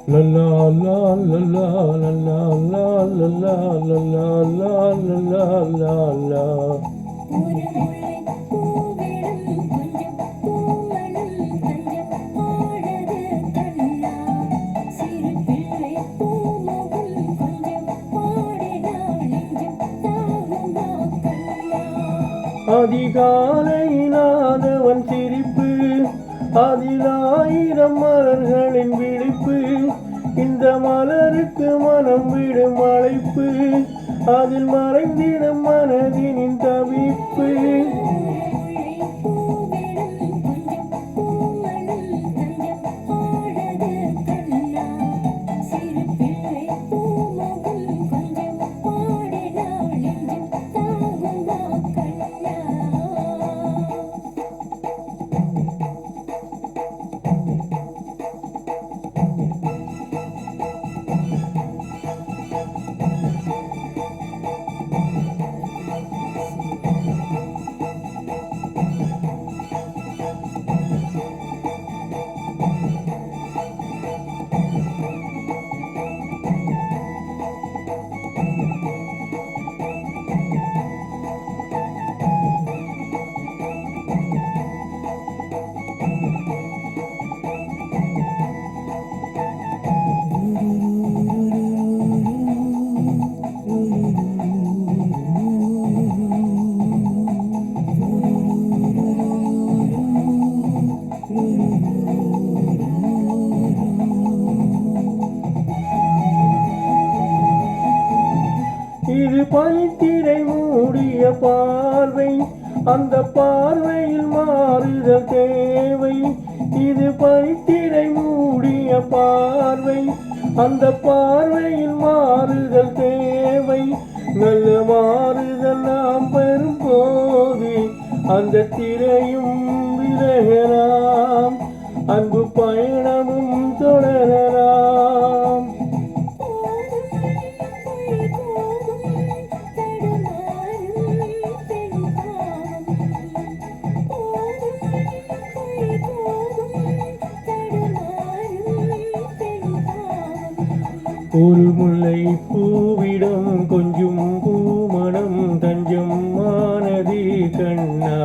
La la la la la la la la la la la la la la la. அதிகாலையிலாதவன் சிரிப்பு, அதிலாயிரம் மலர்களின் விழிப்பு, இந்த மலருக்கு மனம் விடும் அழைப்பு, அதில் மறைந்திடும் மனதினின் தவிப்பு. இது பனித்திரை மூடிய பார்வை, அந்த பார்வையில் மாறுதல் தேவை. இது பனித்திரை மூடிய பார்வை, அந்த பார்வையில் மாறுதல் தேவை. நல்ல மாறுதல் நாம் பெறும் போது அந்த திரையும் விலகலாம், அன்பு பயணமும் தொடரலாம். ஒரு முல்லை பூவிடம் கொஞ்சம் பூமணம் தஞ்சம் மானது கண்ணா.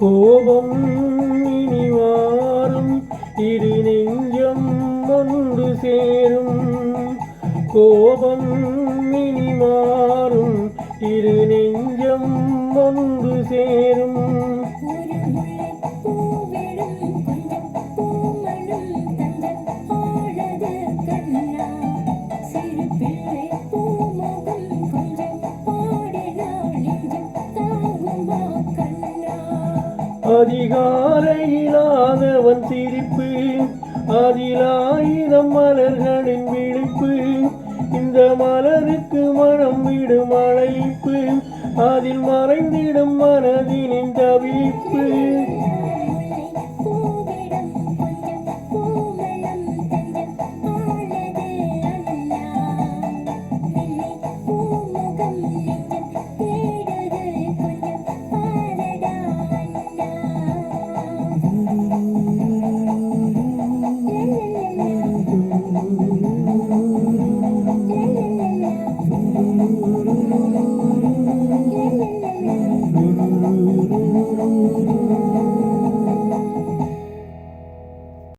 கோபம் இனி வாரும், இரு நெஞ்சம் ஒன்று சேரும். கோபம் இனி மாறும், இரு நெஞ்சம் ஒன்று சேரும். ஒரு முல்லை பூவிடம் கொஞ்சம் பூமணம் தஞ்சம் அதிகாலையிலாதவன் சிரிப்பு, அதில் ஆயிரம் மலர்களின் விழிப்பு, இந்த மலருக்கு மனம் விடும் அழைப்பு, அதில் மறைந்திடும் மனதினின் தவிப்பு.